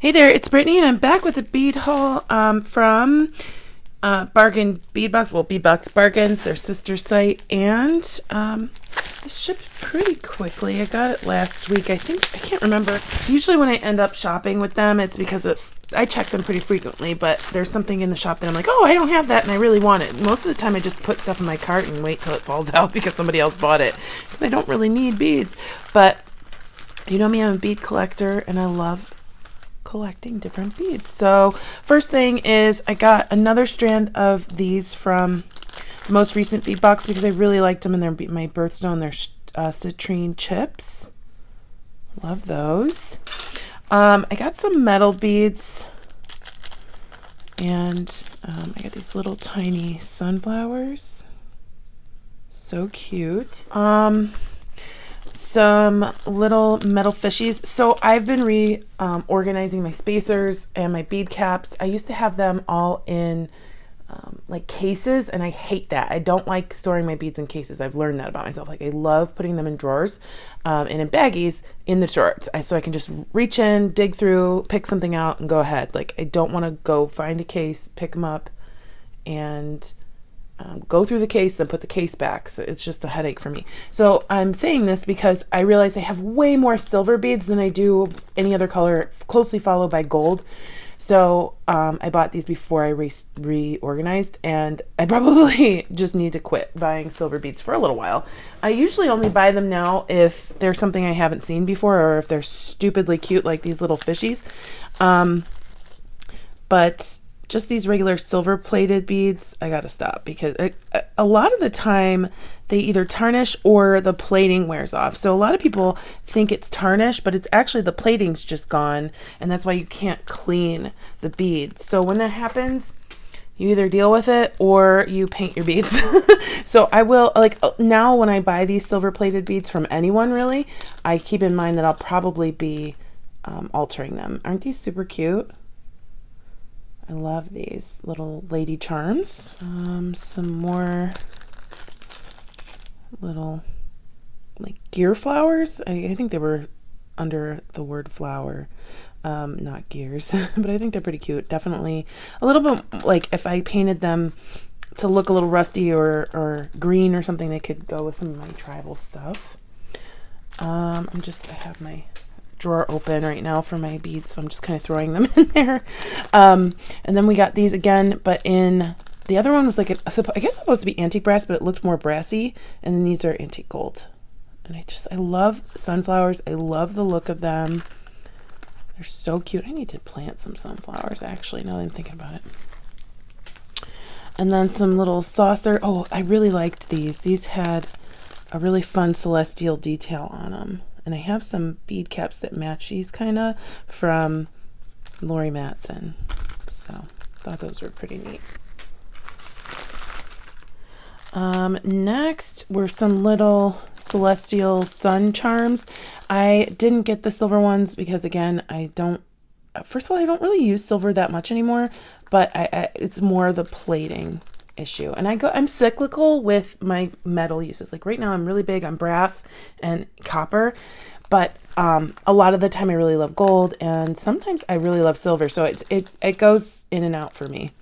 Hey there, it's Brittany, and I'm back with a bead haul from Bargain Bead Box. Well, Bead Box Bargains, their sister site, and it shipped pretty quickly. I got it last week. I can't remember. Usually when I end up shopping with them, it's because I check them pretty frequently, but there's something in the shop that I'm like, oh, I don't have that, and I really want it. Most of the time, I just put stuff in my cart and wait till it falls out because somebody else bought it, because I don't really need beads. But you know me, I'm a bead collector, and I love collecting different beads. So first thing is I got another strand of these from the most recent bead box because I really liked them, and they're my birthstone. They're citrine chips. Love those. I got some metal beads, and I got these little tiny sunflowers. So cute. Some little metal fishies. So I've been reorganizing my spacers and my bead caps. I used to have them all in like cases, and I hate that. I don't like storing my beads in cases. I've learned that about myself. Like, I love putting them in drawers and in baggies in the drawers, so I can just reach in, dig through, pick something out, and go ahead. Like, I don't want to go find a case, pick them up, and go through the case, then put the case back. So it's just a headache for me. So I'm saying this because I realize I have way more silver beads than I do any other color, closely followed by gold. So I bought these before I reorganized, and I probably just need to quit buying silver beads for a little while. I usually only buy them now if there's something I haven't seen before, or if they're stupidly cute, like these little fishies. But just these regular silver plated beads, I gotta stop, because a lot of the time they either tarnish or the plating wears off. So a lot of people think it's tarnish, but it's actually the plating's just gone, and that's why you can't clean the beads. So when that happens, you either deal with it or you paint your beads. So I will, like, now when I buy these silver plated beads from anyone, really, I keep in mind that I'll probably be altering them. Aren't these super cute? I love these little lady charms. Some more little like gear flowers. I think they were under the word flower, not gears, but I think they're pretty cute. Definitely a little bit, like, if I painted them to look a little rusty or green or something, they could go with some of my tribal stuff. I have my drawer open right now for my beads, so I'm just kind of throwing them in there. And then we got these again, but in the other one was like I guess supposed to be antique brass, but it looked more brassy, and then these are antique gold. And I love sunflowers. I love the look of them. They're so cute. I need to plant some sunflowers, actually, now that I'm thinking about it. And then some little saucer. Oh, I really liked these. These had a really fun celestial detail on them. And I have some bead caps that match these, kind of, from Lori Matson. So thought those were pretty neat. Next were some little celestial sun charms. I didn't get the silver ones because, again, first of all, I don't really use silver that much anymore, but it's more the plating issue. And I'm cyclical with my metal uses. Like right now I'm really big on brass and copper, but a lot of the time I really love gold, and sometimes I really love silver. So it goes in and out for me.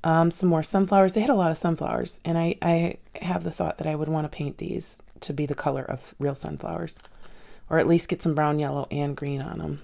Some more sunflowers. They had a lot of sunflowers, and I have the thought that I would want to paint these to be the color of real sunflowers, or at least get some brown, yellow, and green on them.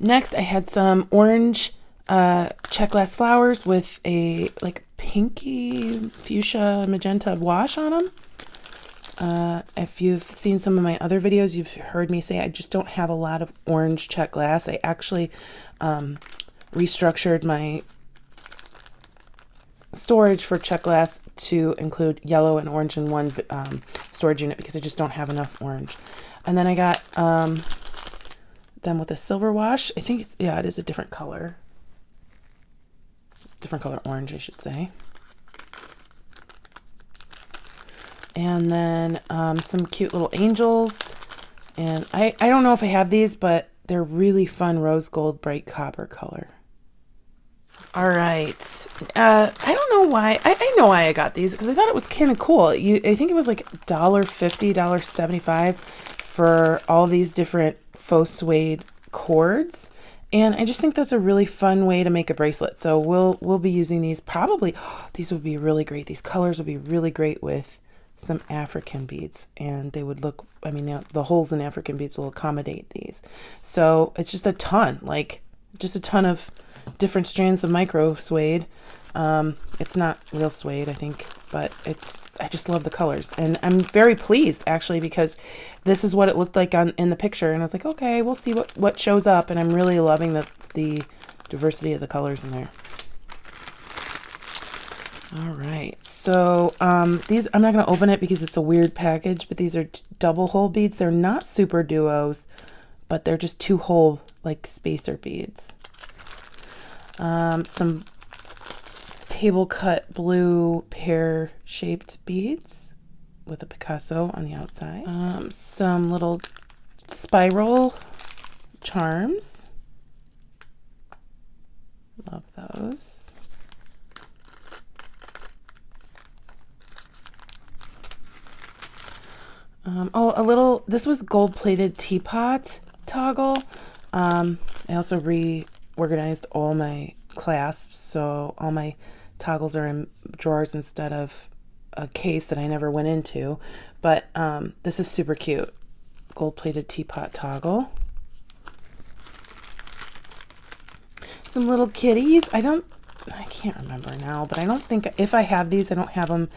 Next, I had some orange Czech glass flowers with a like pinky fuchsia magenta wash on them. If you've seen some of my other videos, you've heard me say I just don't have a lot of orange Czech glass. I actually restructured my storage for Czech glass to include yellow and orange in one storage unit because I just don't have enough orange. And then I got them with a silver wash. I think, it is a different color. Different color orange, I should say. And then some cute little angels. And I don't know if I have these, but they're really fun rose gold bright copper color. All right. I don't know why. I know why I got these because I thought it was kind of cool. I think it was like $1.50, $1.75 for all these different faux suede cords. And I just think that's a really fun way to make a bracelet. So we'll be using these probably. These would be really great. These colors would be really great with some African beads, and they would look, I mean, the holes in African beads will accommodate these. So it's just a ton, like just a ton of different strands of micro suede. It's not real suede, I think, but I just love the colors, and I'm very pleased actually because this is what it looked like in the picture, and I was like, okay, we'll see what shows up, and I'm really loving the diversity of the colors in there. All right, so these, I'm not going to open it because it's a weird package, but these are double hole beads. They're not super duos, but they're just 2-hole like spacer beads. Some table cut blue pear shaped beads with a Picasso on the outside. Some little spiral charms. Love those. This was gold-plated teapot toggle. I also reorganized all my clasps, so all my toggles are in drawers instead of a case that I never went into. But this is super cute. Gold-plated teapot toggle. Some little kitties. I can't remember now, but I don't think, if I have these, I don't have them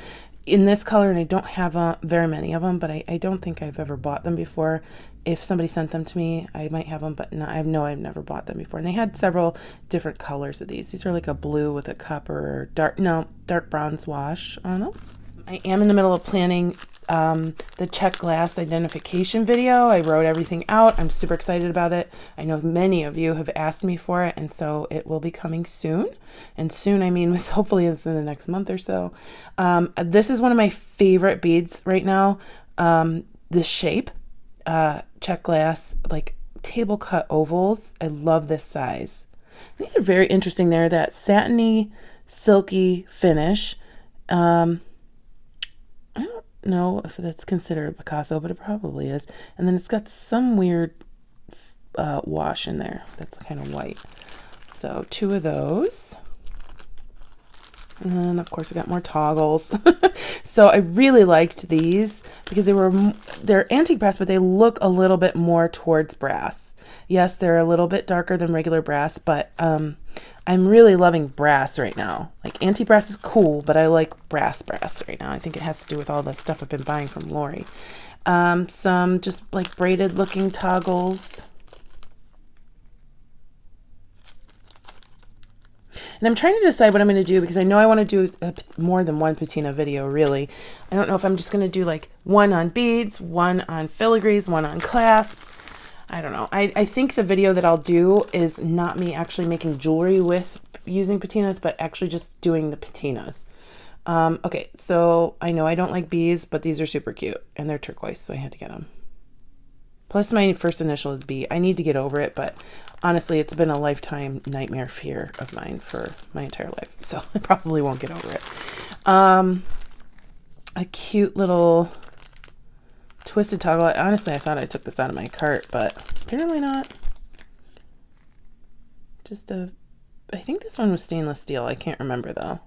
in this color, and I don't have very many of them, but I don't think I've ever bought them before. If somebody sent them to me, I might have them, but no, I've never bought them before. And they had several different colors of these. These are like a blue with a copper, dark bronze wash on them. I am in the middle of planning the Czech glass identification video. I wrote everything out. I'm super excited about it. I know many of you have asked me for it, and so it will be coming soon. And soon, I mean, hopefully within the next month or so. This is one of my favorite beads right now. This shape, Czech glass, like table cut ovals. I love this size. These are very interesting. They're that satiny, silky finish. I don't know if that's considered a Picasso, but it probably is. And then it's got some weird wash in there that's kind of white. So 2 of those. And then, of course, I got more toggles. So I really liked these because they're antique brass, but they look a little bit more towards brass. Yes, they're a little bit darker than regular brass, but I'm really loving brass right now. Like, antique brass is cool, but I like brass right now. I think it has to do with all the stuff I've been buying from Lori. Some just like braided looking toggles. And I'm trying to decide what I'm going to do because I know I want to do more than one patina video, really. I don't know if I'm just going to do like one on beads, one on filigrees, one on clasps. I don't know. I think the video that I'll do is not me actually making jewelry with using patinas, but actually just doing the patinas. Okay, so I know I don't like bees, but these are super cute, and they're turquoise, so I had to get them. Plus, my first initial is B. I need to get over it, but honestly, it's been a lifetime nightmare fear of mine for my entire life, so I probably won't get over it. A cute little twisted toggle. Honestly, I thought I took this out of my cart, but apparently not. I think this one was stainless steel. I can't remember, though.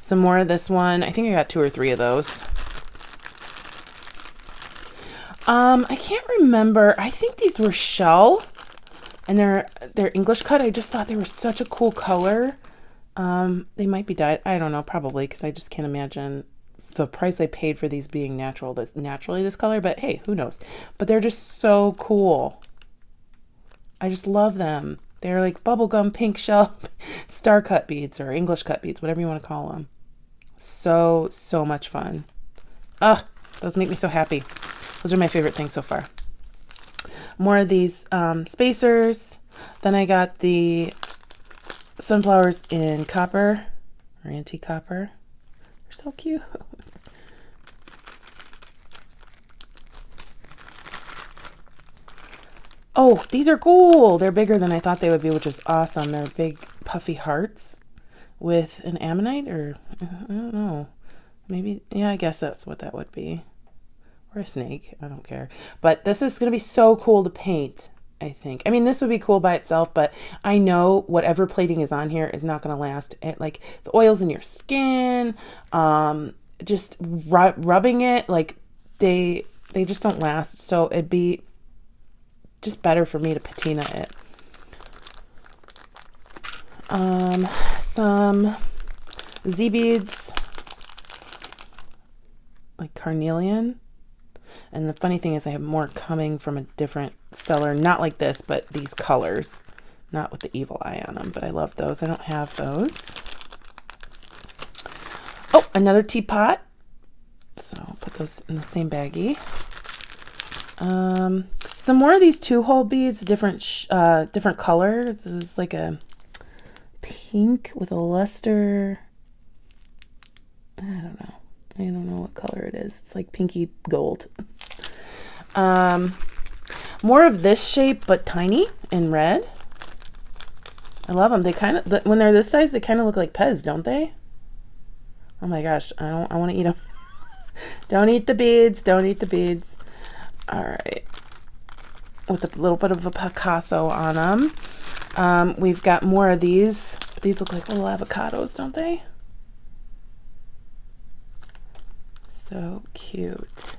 Some more of this one. I think I got 2 or 3 of those. I can't remember. I think these were shell, and they're English cut. I just thought they were such a cool color. They might be dyed. I don't know, probably, because I just can't imagine the price I paid for these being naturally this color. But hey, who knows? But they're just so cool. I just love them. They're like bubblegum pink shell star cut beads or English cut beads, whatever you want to call them. So much fun. Those make me so happy. Those are my favorite things so far. More of these spacers. Then I got the sunflowers in copper or antique copper. They're so cute. Oh, these are cool. They're bigger than I thought they would be, which is awesome. They're big puffy hearts with an ammonite, or I don't know. Maybe, yeah, I guess that's what that would be. Or a snake. I don't care. But this is going to be so cool to paint, I think. I mean, this would be cool by itself, but I know whatever plating is on here is not going to last. Like the oils in your skin, just rubbing it, like they just don't last. So it'd be just better for me to patina it. Some Z beads, like carnelian. And the funny thing is I have more coming from a different seller, not like this, but these colors, not with the evil eye on them, but I love those. I don't have those. Oh, another teapot. So I'll put those in the same baggie. Some more of these 2-hole beads, different color. This is like a pink with a luster. I don't know. I don't know what color it is. It's like pinky gold. More of this shape, but tiny and red. I love them. They kind of, when they're this size, they kind of look like Pez, don't they? Oh my gosh, I want to eat them. Don't eat the beads. Don't eat the beads. All right. With a little bit of a Picasso on them. We've got more of these. These look like little avocados, don't they? So cute.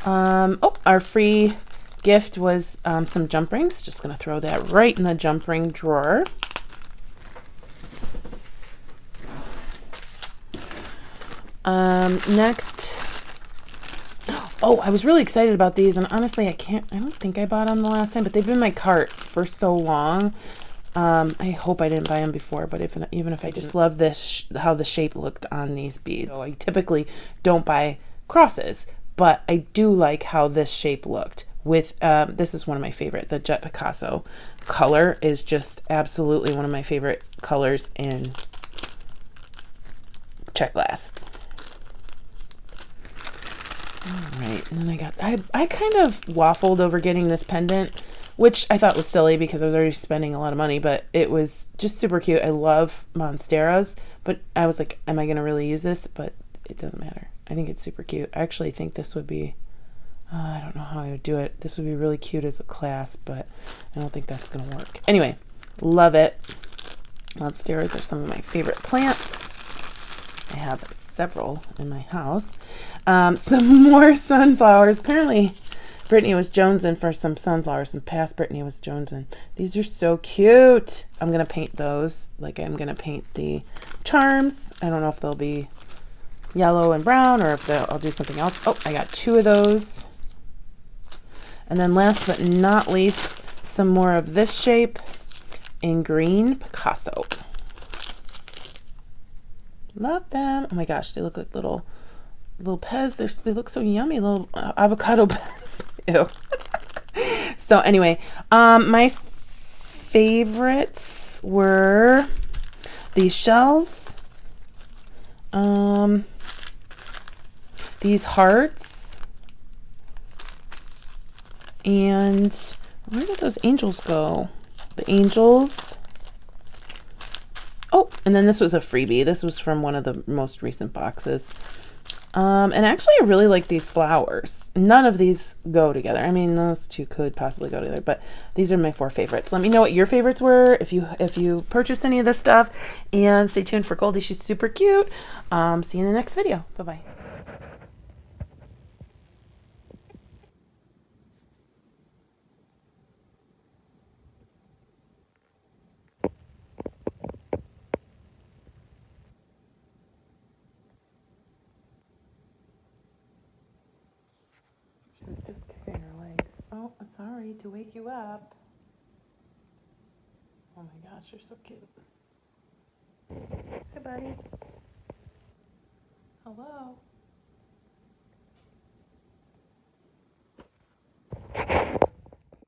Oh, our free gift was some jump rings. Just going to throw that right in the jump ring drawer. Next. Oh, I was really excited about these, and honestly, I don't think I bought them the last time, but they've been in my cart for so long. I hope I didn't buy them before, but even if I just love this, how the shape looked on these beads. So I typically don't buy crosses, but I do like how this shape looked. With this is one of my favorite. The Jet Picasso color is just absolutely one of my favorite colors in Czech glass. All right, and then I kind of waffled over getting this pendant, which I thought was silly because I was already spending a lot of money, but it was just super cute. I love monsteras, but I was like, am I going to really use this? But it doesn't matter. I think it's super cute. I actually think this would be, I don't know how I would do it. This would be really cute as a clasp, but I don't think that's going to work. Anyway, love it. Monsteras are some of my favorite plants. I have several in my house. Some more sunflowers. Apparently, Brittany was jonesing for some sunflowers, and past Brittany was jonesing. These are so cute. I'm going to paint those like I'm going to paint the charms. I don't know if they'll be yellow and brown or if I'll do something else. Oh, I got 2 of those. And then last but not least, some more of this shape in green Picasso. Love them. Oh my gosh, they look like little Pez. They look so yummy, little avocado Pez. Ew. So anyway, my favorites were these shells, these hearts, and where did those angels go? The angels. Oh, and then this was a freebie. This was from one of the most recent boxes. And actually, I really like these flowers. None of these go together. I mean, those 2 could possibly go together, but these are my 4 favorites. Let me know what your favorites were if you purchased any of this stuff, and stay tuned for Goldie. She's super cute. See you in the next video. Bye-bye. She was just kicking her legs. Oh, I'm sorry to wake you up. Oh my gosh, you're so cute. Hi, buddy. Hello.